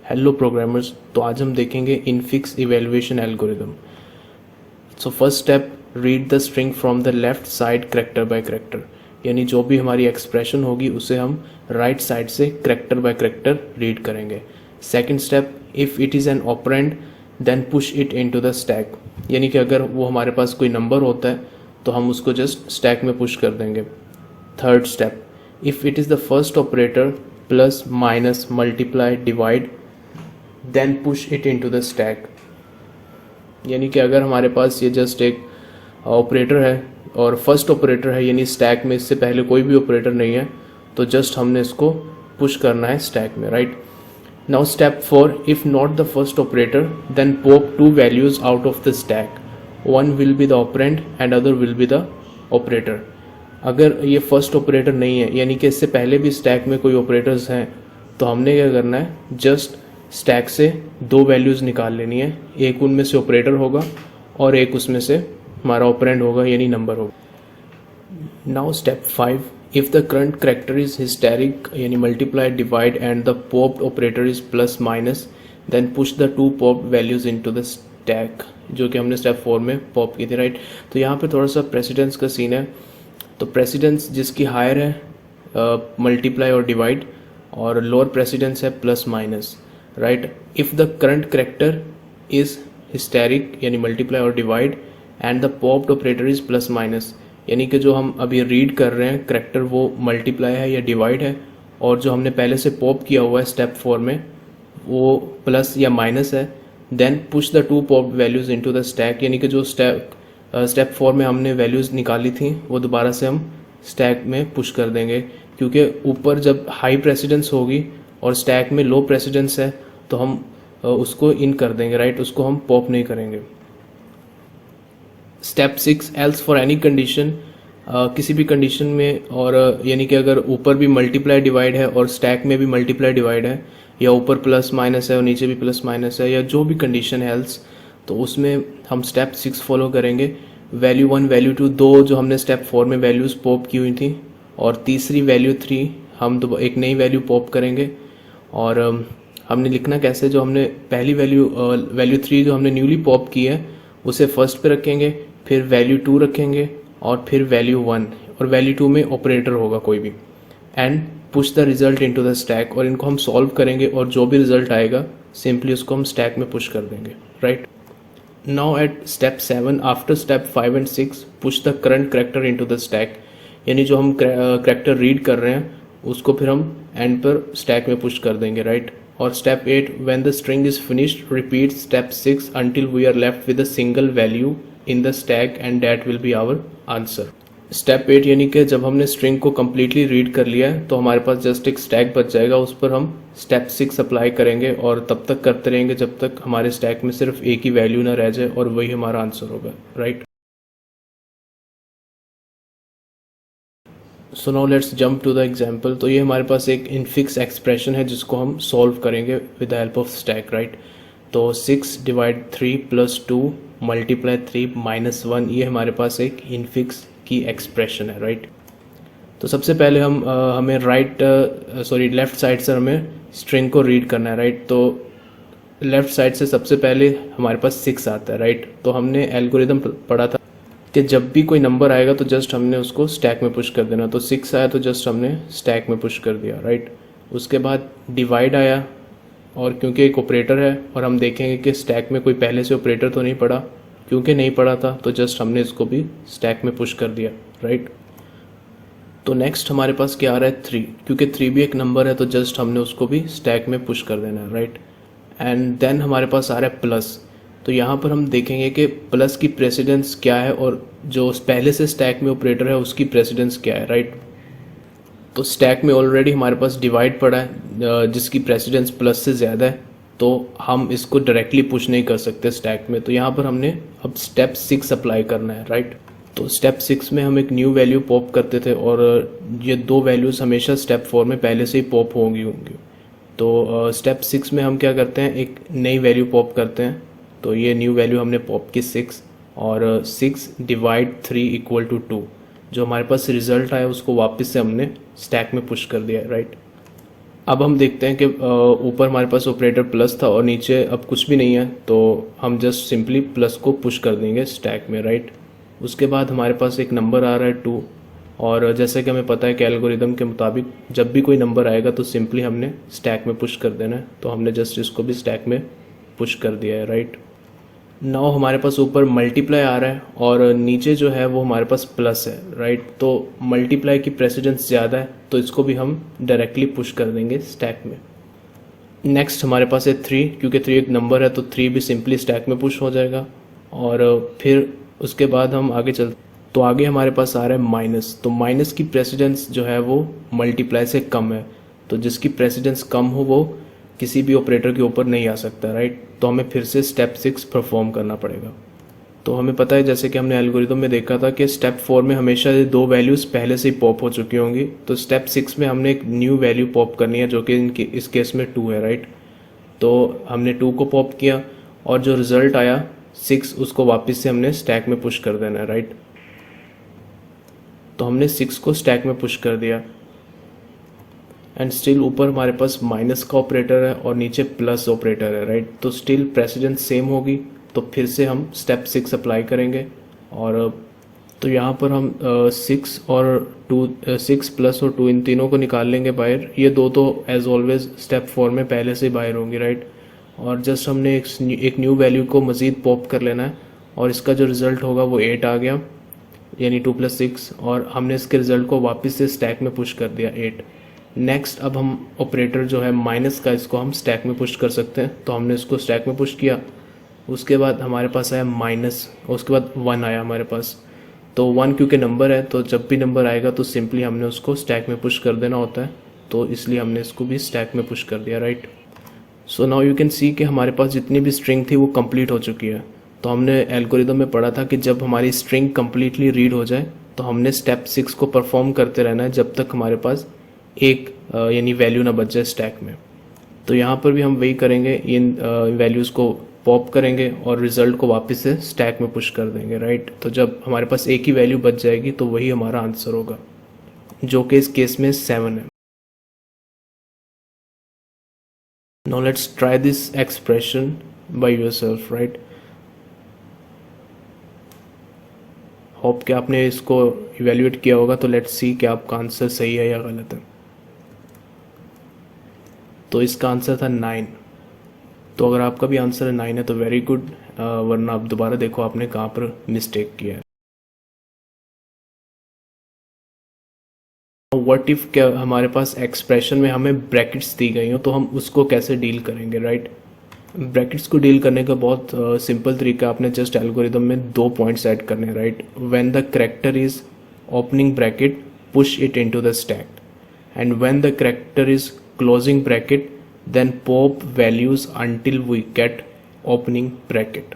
Hello programmers. तो आज हम देखेंगे infix evaluation algorithm. So first step, read the string from the left side character by character, यानी जो भी हमारी एक्सप्रेशन होगी उसे हम राइट साइड से करैक्टर बाय करैक्टर रीड करेंगे। Second step, if it is an operand then push it into the stack, यानी कि अगर वो हमारे पास कोई नंबर होता है तो हम उसको जस्ट स्टैक में पुश कर देंगे। Third step, if it is the first operator plus minus multiply divide then push it into the stack, यानी कि अगर हमारे पास ये जस्ट एक ऑपरेटर है और फर्स्ट ऑपरेटर है, यानी स्टैक में इससे पहले कोई भी ऑपरेटर नहीं है, तो जस्ट हमने इसको पुश करना है स्टैक में, right. Now step 4, if not the first operator then pop two values out of the stack, one will be the operand and other will be the operator. अगर ये फर्स्ट ऑपरेटर नहीं है, यानी कि इससे पहले भी स्टैक में कोई ऑपरेटर्स हैं, तो हमने क्या करना है, जस्ट स्टैक से दो वैल्यूज़ निकाल लेनी है, एक उनमें से ऑपरेटर होगा और एक उसमें से हमारा ऑपरेंड होगा यानी नंबर होगा। Now step 5, if the current character is asterisk यानी multiply divide and the popped operator is plus minus then push the two popped values into the stack, जो कि हमने स्टेप 4 में पॉप की थी, राइट। तो यहाँ पे थोड़ा सा प्रेसिडेंस का सीन है। तो प्रेसिडेंस जिसकी हायर है मल्टीप्लाई और डिवाइड, और लोअर प्रेसिडेंस है plus minus, right. If the current character is asterisk यानी मल्टीप्लाई और divide and the popped operator is plus minus, यानी कि जो हम अभी रीड कर रहे हैं करैक्टर वो मल्टीप्लाई है या डिवाइड है, और जो हमने पहले से पॉप किया हुआ है स्टेप 4 में वो प्लस या माइनस है, then push the two popped values into the stack, यानी कि जो स्टेप 4 में हमने वैल्यूज़ निकाली थी वो दोबारा से हम स्टैक में पुश कर देंगे, क्योंकि ऊपर जब हाई प्रेसिडेंस होगी और स्टैक में लो प्रेसिडेंस है तो हम उसको इन कर देंगे, राइट, उसको हम पॉप नहीं करेंगे। Step 6, else for any condition, किसी भी कंडीशन में, और यानी कि अगर ऊपर भी मल्टीप्लाई डिवाइड है और स्टैक में भी मल्टीप्लाई डिवाइड है, या ऊपर प्लस माइनस है और नीचे भी प्लस माइनस है, या जो भी कंडीशन है एल्स, तो उसमें हम स्टेप 6 फॉलो करेंगे। वैल्यू 1 वैल्यू 2 दो जो हमने स्टेप 4 में वैल्यूज़ पॉप की हुई थी, और तीसरी वैल्यू 3 हम एक नई वैल्यू पॉप करेंगे। और हमने लिखना कैसे, जो हमने पहली वैल्यू 3 जो हमने न्यूली पॉप की है उसे फर्स्ट पे रखेंगे, फिर वैल्यू 2 रखेंगे और फिर वैल्यू 1, और वैल्यू 2 में ऑपरेटर होगा कोई भी, and push the result into the stack, और इनको हम सॉल्व करेंगे और जो भी रिजल्ट आएगा सिंपली उसको हम स्टैक में पुश कर देंगे, right. Now at step 7, after step 5 and 6 push the current character into the stack, यानी जो हम करैक्टर रीड कर रहे हैं उसको फिर हम एंड पर स्टैक में पुश कर देंगे, राइट। और step 8, when the string is finished repeat step 6 until we are left with a single value in the stack and that will be our answer. Step 8 यानी कि जब हमने स्ट्रिंग को कम्प्लीटली रीड कर लिया है तो हमारे पास जस्ट एक स्टैक बच जाएगा, उस पर हम स्टेप 6 अप्लाई करेंगे और तब तक करते रहेंगे जब तक हमारे स्टैक में सिर्फ एक ही वैल्यू ना रह जाए और वही हमारा आंसर होगा, right. So now let's jump to the example. तो ये हमारे पास एक इनफिक्स एक्सप्रेशन है जिसको हम सॉल्व करेंगे with the help of stack, right. तो 6 डिवाइड 3 प्लस 2 मल्टीप्लाई 3 माइनस 1, ये हमारे पास एक इनफिक्स की एक्सप्रेशन है, राइट। तो सबसे पहले हमें लेफ्ट साइड से हमें स्ट्रिंग को रीड करना है, राइट। तो लेफ्ट साइड से सबसे पहले हमारे पास 6 आता है, राइट। तो हमने एल्गोरिदम पढ़ा था कि जब भी कोई नंबर आएगा तो जस्ट हमने उसको स्टैक में पुश कर देना। तो 6 आया तो जस्ट हमने स्टैक में पुश कर दिया, राइट। उसके बाद डिवाइड आया, और क्योंकि एक ऑपरेटर है और हम देखेंगे कि स्टैक में कोई पहले से ऑपरेटर तो नहीं पड़ा, क्योंकि नहीं पड़ा था तो जस्ट हमने इसको भी स्टैक में पुश कर दिया, राइट। तो नेक्स्ट हमारे पास क्या आ रहा है, 3, क्योंकि 3 भी एक नंबर है तो जस्ट हमने उसको भी स्टैक में पुश कर देना है, राइट। एंड देन हमारे पास आ रहा है प्लस। तो यहाँ पर हम देखेंगे कि प्लस की प्रेसिडेंस क्या है और जो पहले से स्टैक में ऑपरेटर है उसकी प्रेसिडेंस क्या है, राइट। तो स्टैक में ऑलरेडी हमारे पास डिवाइड पड़ा है जिसकी प्रेसिडेंस प्लस से ज़्यादा है, तो हम इसको डायरेक्टली पुश नहीं कर सकते स्टैक में। तो यहाँ पर हमने अब स्टेप 6 अप्लाई करना है, राइट। तो स्टेप 6 में हम एक न्यू वैल्यू पॉप करते थे, और ये दो वैल्यूज़ हमेशा स्टेप 4 में पहले से ही पॉप होंगी। तो स्टेप 6 में हम क्या करते हैं, एक नई वैल्यू पॉप करते हैं। तो ये न्यू वैल्यू हमने पॉप की 6, और 6 डिवाइड 3 इक्वल टू 2, जो हमारे पास रिजल्ट आया उसको वापस से हमने स्टैक में पुश कर दिया, राइट। अब हम देखते हैं कि ऊपर हमारे पास ऑपरेटर प्लस था और नीचे अब कुछ भी नहीं है, तो हम जस्ट सिंपली प्लस को पुश कर देंगे स्टैक में, राइट। उसके बाद हमारे पास एक नंबर आ रहा है 2, और जैसे कि हमें पता है कि एल्गोरिदम के मुताबिक जब भी कोई नंबर आएगा तो सिंपली हमने स्टैक में पुश कर देना है, तो हमने जस्ट इसको भी स्टैक में पुश कर दिया है, राइट। नाउ हमारे पास ऊपर मल्टीप्लाई आ रहा है और नीचे जो है वो हमारे पास प्लस है, राइट। तो मल्टीप्लाई की प्रेसिडेंस ज़्यादा है, तो इसको भी हम डायरेक्टली पुश कर देंगे स्टैक में। नेक्स्ट हमारे पास है 3, क्योंकि 3 एक नंबर है तो 3 भी सिंपली स्टैक में पुश हो जाएगा। और फिर उसके बाद हम आगे चलते, तो आगे हमारे पास आ रहा है माइनस। तो माइनस की प्रेसिडेंस जो है वो मल्टीप्लाई से कम है, तो जिसकी प्रेसिडेंस कम हो वो किसी भी ऑपरेटर के ऊपर नहीं आ सकता, राइट। तो हमें फिर से स्टेप 6 परफॉर्म करना पड़ेगा। तो हमें पता है, जैसे कि हमने एल्गोरिदम में देखा था, कि स्टेप 4 में हमेशा ये 2 वैल्यूज़ पहले से ही पॉप हो चुकी होंगी, तो स्टेप 6 में हमने एक न्यू वैल्यू पॉप करनी है, जो कि इस केस में 2 है, राइट। तो हमने 2 को पॉप किया और जो रिजल्ट आया 6, उसको वापस से हमने स्टैक में पुश कर देना है, राइट। तो हमने 6 को स्टैक में पुश कर दिया एंड स्टिल ऊपर हमारे पास माइनस का ऑपरेटर है और नीचे प्लस ऑपरेटर है, राइट। तो स्टिल प्रेसिडेंस सेम होगी, तो फिर से हम स्टेप 6 अप्लाई करेंगे। और तो यहाँ पर हम 6 और 2, 6 प्लस और 2 इन तीनों को निकाल लेंगे बाहर। ये दो तो एज ऑलवेज स्टेप 4 में पहले से ही बाहर होंगी, राइट। और जस्ट हमने एक न्यू वैल्यू को मज़ीद पॉप कर लेना है और इसका जो रिज़ल्ट होगा वो 8 आ गया, यानी 2 + 6, और हमने इसके रिज़ल्ट को वापस से स्टैक में पुश कर दिया 8। नेक्स्ट अब हम ऑपरेटर जो है माइनस का, इसको हम स्टैक में पुश कर सकते हैं, तो हमने इसको स्टैक में पुश किया। उसके बाद हमारे पास आया माइनस, और उसके बाद 1 आया हमारे पास। तो 1 क्योंकि नंबर है, तो जब भी नंबर आएगा तो सिंपली हमने उसको स्टैक में पुश कर देना होता है, तो इसलिए हमने इसको भी स्टैक में पुश कर दिया, right. So now you can see कि हमारे पास जितनी भी स्ट्रिंग थी वो कंप्लीट हो चुकी है। तो हमने एल्गोरिदम में पढ़ा था कि जब हमारी स्ट्रिंग कम्प्लीटली रीड हो जाए तो हमने स्टेप 6 को परफॉर्म करते रहना है जब तक हमारे पास एक यानी वैल्यू ना बच जाए स्टैक में। तो यहाँ पर भी हम वही करेंगे, इन वैल्यूज़ को पॉप करेंगे और रिजल्ट को वापस से स्टैक में पुश कर देंगे, राइट। तो जब हमारे पास एक ही वैल्यू बच जाएगी तो वही हमारा आंसर होगा, जो कि इस केस में 7 है। Now let's try this expression by yourself, right? Hope कि आपने इसको इवेल्युएट किया होगा, तो लेट्स सी कि आपका आंसर सही है या गलत है। तो इसका आंसर था 9। तो अगर आपका भी आंसर 9 है तो वेरी गुड, वरना आप दोबारा देखो आपने कहाँ पर मिस्टेक किया है। व्हाट इफ क्या हमारे पास एक्सप्रेशन में हमें ब्रैकेट्स दी गई हो, तो हम उसको कैसे डील करेंगे, राइट। ब्रैकेट्स को डील करने का बहुत सिंपल तरीका, आपने जस्ट एल्गोरिदम में 2 पॉइंट्स ऐड करने हैं, right. When the character is opening bracket push it into the stack, and when the character is closing bracket then pop values until we get opening bracket.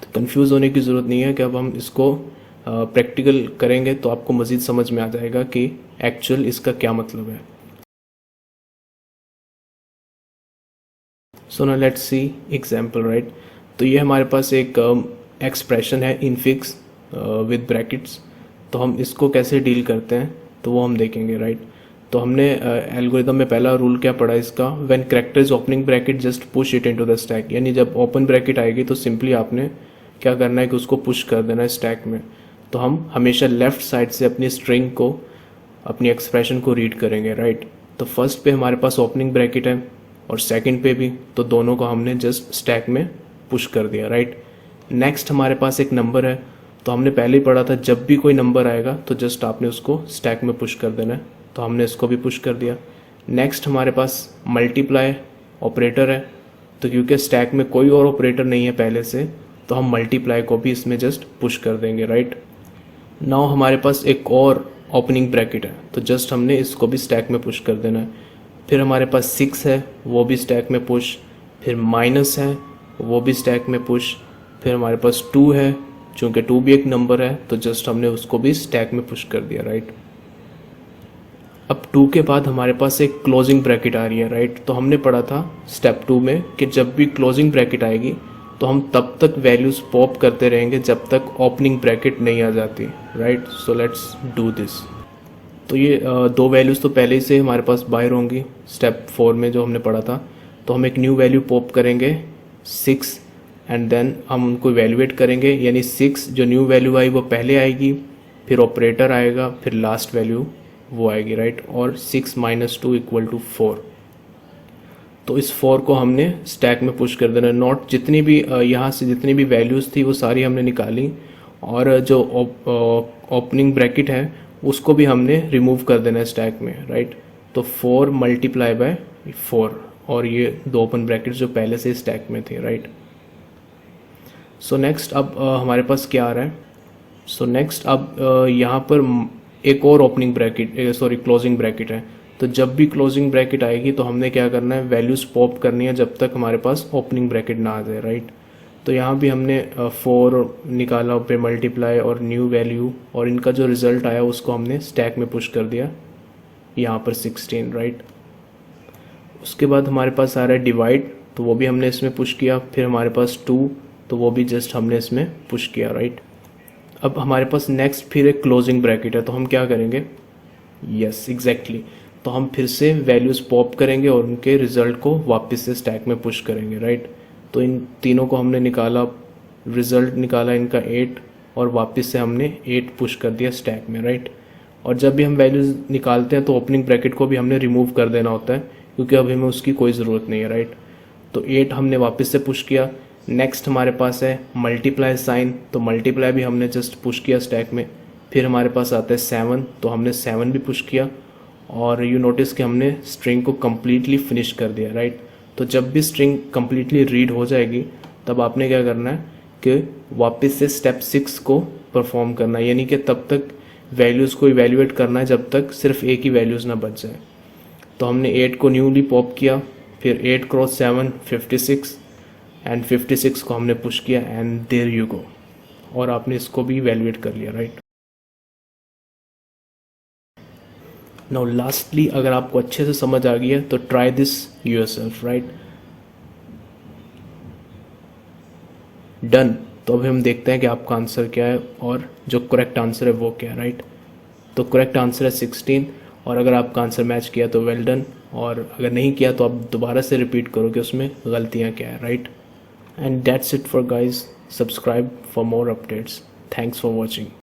तो confuse होने की ज़रूरत नहीं है कि अब हम इसको प्रैक्टिकल करेंगे तो आपको मज़ीद समझ में आ जाएगा कि एक्चुअल इसका क्या मतलब है। सो now let's see example, right. तो ये हमारे पास एक एक्सप्रेशन है इनफिक्स विद ब्रैकेट्स, तो हम इसको कैसे डील करते हैं तो वो हम देखेंगे, राइट। तो हमने एल्गोरिदम में पहला रूल क्या पढ़ा इसका, when character is opening bracket just push it into the stack, यानी जब ओपन ब्रैकेट आएगी तो सिंपली आपने क्या करना है कि उसको पुश कर देना है स्टैक में। तो हम हमेशा लेफ्ट साइड से अपनी स्ट्रिंग को, अपनी एक्सप्रेशन को रीड करेंगे, राइट। तो फर्स्ट पे हमारे पास ओपनिंग ब्रैकेट है और सेकंड पे भी, तो दोनों को हमने जस्ट स्टैक में पुश कर दिया, राइट। नेक्स्ट हमारे पास एक नंबर है, तो हमने पहले ही पढ़ा था जब भी कोई नंबर आएगा तो जस्ट आपने उसको स्टैक में पुश कर देना है, तो हमने इसको भी पुश कर दिया। नेक्स्ट हमारे पास मल्टीप्लाई ऑपरेटर है, तो क्योंकि स्टैक में कोई और ऑपरेटर नहीं है पहले से, तो हम मल्टीप्लाई को भी इसमें जस्ट पुश कर देंगे, राइट। नाउ हमारे पास एक और ओपनिंग ब्रैकेट है, तो जस्ट हमने इसको भी स्टैक में पुश कर देना है। फिर हमारे पास 6 है, वो भी स्टैक में पुश। फिर माइनस है, वो भी स्टैक में पुश। फिर हमारे पास 2 है, चूँकि 2 भी एक नंबर है तो जस्ट हमने उसको भी स्टैक में पुश कर दिया, राइट। अब 2 के बाद हमारे पास एक क्लोजिंग ब्रैकेट आ रही है, राइट। तो हमने पढ़ा था स्टेप 2 में कि जब भी क्लोजिंग ब्रैकेट आएगी तो हम तब तक वैल्यूज़ पॉप करते रहेंगे जब तक ओपनिंग ब्रैकेट नहीं आ जाती, right. So let's do this. तो ये दो वैल्यूज़ तो पहले ही से हमारे पास बाहर होंगी स्टेप 4 में जो हमने पढ़ा था। तो हम एक न्यू वैल्यू पॉप करेंगे 6 एंड देन हम उनको इवेलुएट करेंगे, यानी 6 जो न्यू वैल्यू आई वो पहले आएगी, फिर ऑपरेटर आएगा, फिर लास्ट वैल्यू वो आएगी, राइट। और 6 - 2 = 4। तो इस 4 को हमने स्टैक में पुश कर देना। नोट जितनी भी यहाँ से जितनी भी वैल्यूज़ थी वो सारी हमने निकाली, और जो ओपनिंग ब्रैकेट है उसको भी हमने रिमूव कर देना है स्टैक में, राइट। तो 4 × 4 और ये दो ओपन ब्रैकेट्स जो पहले से स्टैक में थे, राइट। सो नेक्स्ट अब हमारे पास क्या आ रहा है। सो नेक्स्ट अब यहाँ पर एक और ओपनिंग ब्रैकेट क्लोजिंग ब्रैकेट है। तो जब भी क्लोजिंग ब्रैकेट आएगी तो हमने क्या करना है, वैल्यूज़ पॉप करनी है जब तक हमारे पास ओपनिंग ब्रैकेट ना आ जाए, राइट। तो यहाँ भी हमने 4 निकाला, फिर मल्टीप्लाई और न्यू वैल्यू, और इनका जो रिज़ल्ट आया उसको हमने स्टैक में पुश कर दिया यहाँ पर 16, राइट। उसके बाद हमारे पास आ रहा है डिवाइड, तो वो भी हमने इसमें पुश किया। फिर हमारे पास 2, तो वो भी जस्ट हमने इसमें पुश किया, राइट। अब हमारे पास नेक्स्ट फिर एक क्लोजिंग ब्रैकेट है, तो हम क्या करेंगे, यस एग्जैक्टली, तो हम फिर से वैल्यूज़ पॉप करेंगे और उनके रिजल्ट को वापस से स्टैक में पुश करेंगे, राइट। तो इन तीनों को हमने निकाला, रिजल्ट निकाला इनका 8, और वापस से हमने 8 पुश कर दिया स्टैक में, राइट। और जब भी हम वैल्यूज़ निकालते हैं तो ओपनिंग ब्रैकेट को भी हमने रिमूव कर देना होता है, क्योंकि अभी हमें उसकी कोई ज़रूरत नहीं है, राइट। तो 8 हमने वापस से पुश किया। नेक्स्ट हमारे पास है मल्टीप्लाई साइन, तो मल्टीप्लाई भी हमने जस्ट पुश किया स्टैक में। फिर हमारे पास आता है 7, तो हमने 7 भी पुश किया, और यू नोटिस कि हमने स्ट्रिंग को कम्प्लीटली फिनिश कर दिया, राइट। तो जब भी स्ट्रिंग कम्प्लीटली रीड हो जाएगी तब आपने क्या करना है कि वापस से स्टेप 6 को परफॉर्म करना है, यानी कि तब तक वैल्यूज़ को इवेल्युएट करना है जब तक सिर्फ एक ही वैल्यूज़ ना बच जाए। तो हमने 8 को न्यूली पॉप किया, फिर 8 × 7 56, एंड 56 को हमने पुश किया, एंड देयर यू गो, और आपने इसको भी इवेल्युएट कर लिया, राइट। नाउ लास्टली, अगर आपको अच्छे से समझ आ गई है तो try this yourself, right. Done. तो अभी हम देखते हैं कि आपका आंसर क्या है और जो करेक्ट आंसर है वो क्या है, राइट। तो करेक्ट आंसर है 16, और अगर आपका आंसर मैच किया तो वेल डन, और अगर नहीं किया तो आप दोबारा से रिपीट करो कि उसमें गलतियाँ क्या है, right. And that's it for guys, subscribe for more updates. Thanks for watching.